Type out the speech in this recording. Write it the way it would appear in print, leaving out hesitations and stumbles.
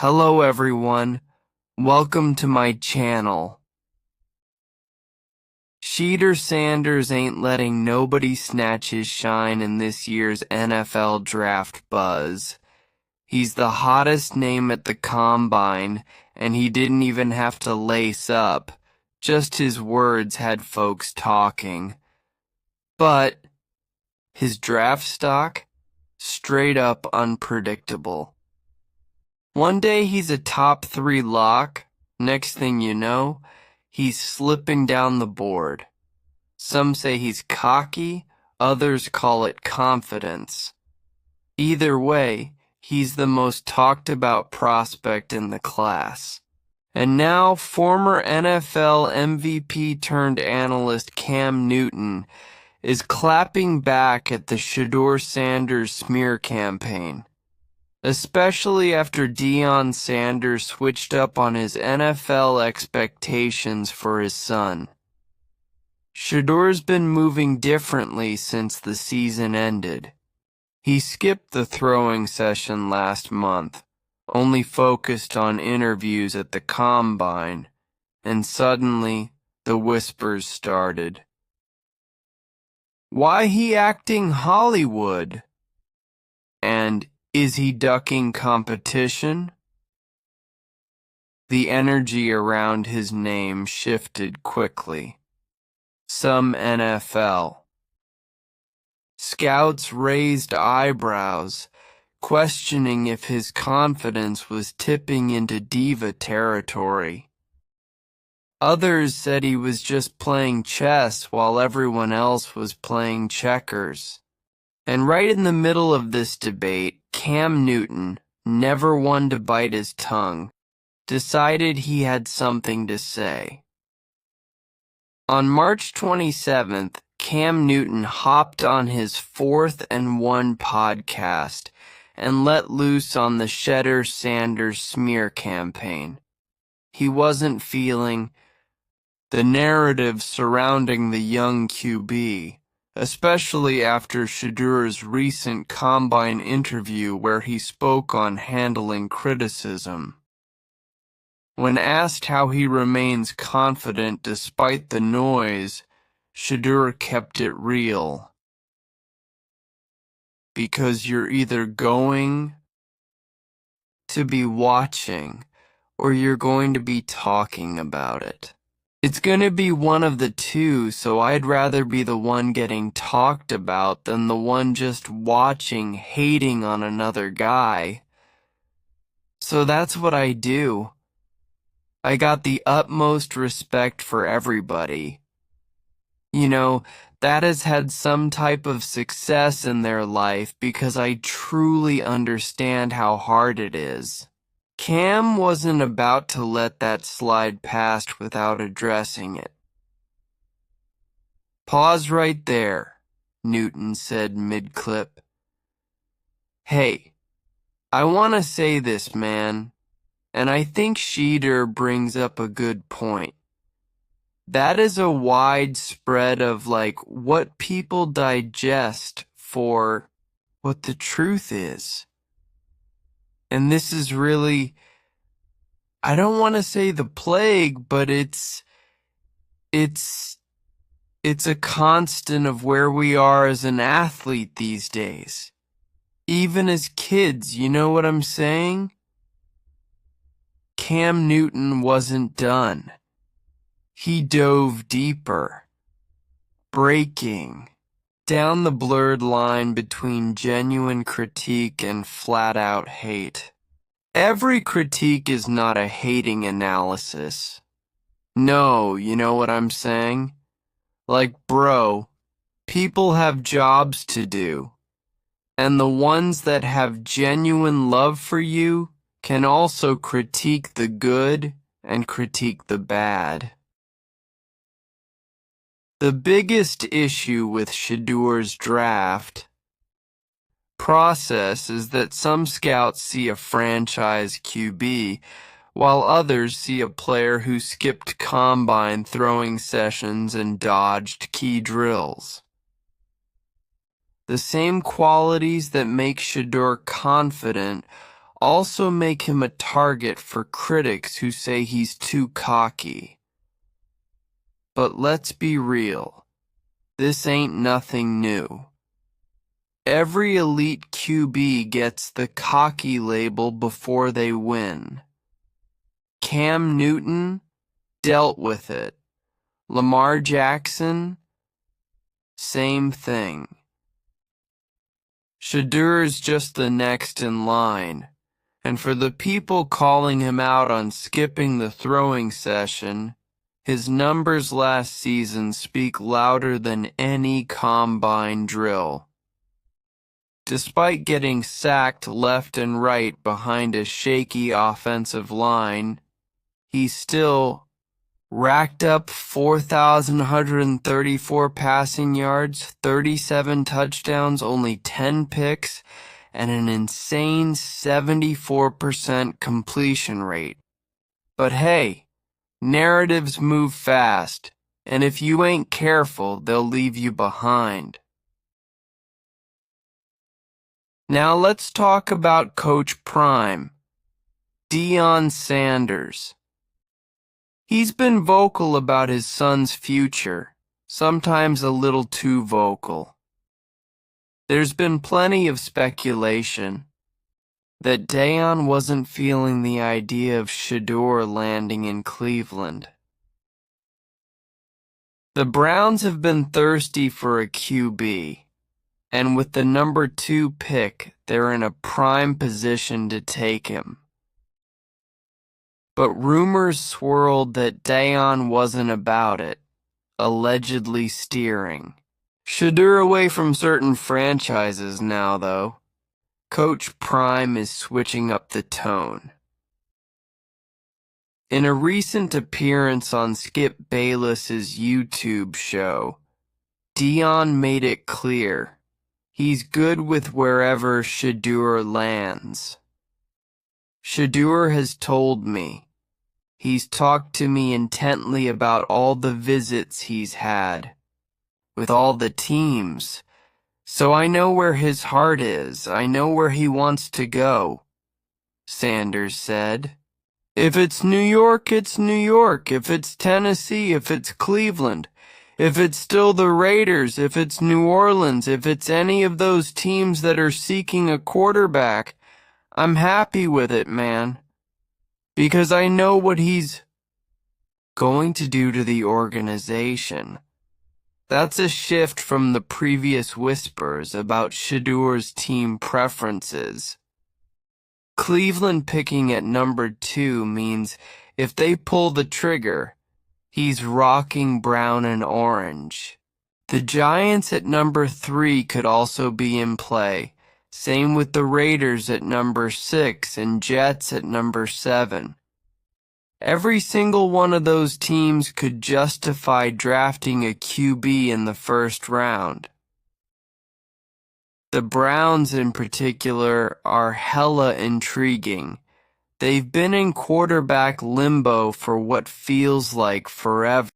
Hello everyone, welcome to my channel. Shedeur Sanders ain't letting nobody snatch his shine in this year's NFL draft buzz. He's the hottest name at the combine, and he didn't even have to lace up. Just his words had folks talking. But his draft stock? Straight up unpredictable. One day he's a top 3 lock, next thing you know, he's slipping down the board. Some say he's cocky, others call it confidence. Either way, he's the most talked about prospect in the class. And now former NFL MVP turned analyst Cam Newton is clapping back at the Shedeur Sanders smear campaign. Especially after Deion Sanders switched up on his NFL expectations for his son. Shedeur's been moving differently since the season ended. He skipped the throwing session last month, only focused on interviews at the combine, and suddenly the whispers started. Why he acting Hollywood? And is he ducking competition? The energy around his name shifted quickly. Some NFL scouts raised eyebrows, questioning if his confidence was tipping into diva territory. Others said he was just playing chess while everyone else was playing checkers. And right in the middle of this debate, Cam Newton, never one to bite his tongue, decided he had something to say. On March 27th, Cam Newton hopped on his 4th and 1 podcast and let loose on the Shedeur Sanders smear campaign. He wasn't feeling the narrative surrounding the young QB, especially after Shedeur's recent combine interview where he spoke on handling criticism. When asked how he remains confident despite the noise, Shedeur kept it real. Because you're either going to be watching or you're going to be talking about it. It's going to be one of the two, so I'd rather be the one getting talked about than the one just watching, hating on another guy. So that's what I do. I got the utmost respect for everybody. You know, that has had some type of success in their life because I truly understand how hard it is. Cam wasn't about to let that slide past without addressing it. Pause right there, Newton said mid-clip. Hey, I want to say this, man, and I think Shedeur brings up a good point. That is a wide spread of what people digest for what the truth is. And this is really, I don't want to say the plague, but it's a constant of where we are as an athlete these days. Even as kids, you know what I'm saying? Cam Newton wasn't done. He dove deeper, breaking down the blurred line between genuine critique and flat-out hate. Every critique is not a hating analysis. No, you know what I'm saying? Bro, people have jobs to do, and the ones that have genuine love for you can also critique the good and critique the bad. The biggest issue with Shedeur's draft process is that some scouts see a franchise QB, while others see a player who skipped combine throwing sessions and dodged key drills. The same qualities that make Shedeur confident also make him a target for critics who say he's too cocky. But let's be real, this ain't nothing new. Every elite QB gets the cocky label before they win. Cam Newton dealt with it. Lamar Jackson, same thing. Shedeur's just the next in line, and for the people calling him out on skipping the throwing session, his numbers last season speak louder than any combine drill. Despite getting sacked left and right behind a shaky offensive line, he still racked up 4,134 passing yards, 37 touchdowns, only 10 picks, and an insane 74% completion rate. But hey, narratives move fast, and if you ain't careful, they'll leave you behind. Now let's talk about Coach Prime, Shedeur Sanders. He's been vocal about his son's future, sometimes a little too vocal. There's been plenty of speculation that Deion wasn't feeling the idea of Shedeur landing in Cleveland. The Browns have been thirsty for a QB, and with the number 2 pick, they're in a prime position to take him. But rumors swirled that Deion wasn't about it, allegedly steering Shedeur away from certain franchises now, though. Coach Prime is switching up the tone. In a recent appearance on Skip Bayless's YouTube show, Deion made it clear he's good with wherever Shedeur lands. Shedeur has told me. He's talked to me intently about all the visits he's had, with all the teams, so I know where his heart is, I know where he wants to go, Sanders said. If it's New York, it's New York. If it's Tennessee, if it's Cleveland, if it's still the Raiders, if it's New Orleans, if it's any of those teams that are seeking a quarterback, I'm happy with it, man. Because I know what he's going to do to the organization. That's a shift from the previous whispers about Shedeur's team preferences. Cleveland picking at number 2 means if they pull the trigger, he's rocking brown and orange. The Giants at number 3 could also be in play. Same with the Raiders at number 6 and Jets at number 7. Every single one of those teams could justify drafting a QB in the first round. The Browns in particular are hella intriguing. They've been in quarterback limbo for what feels like forever.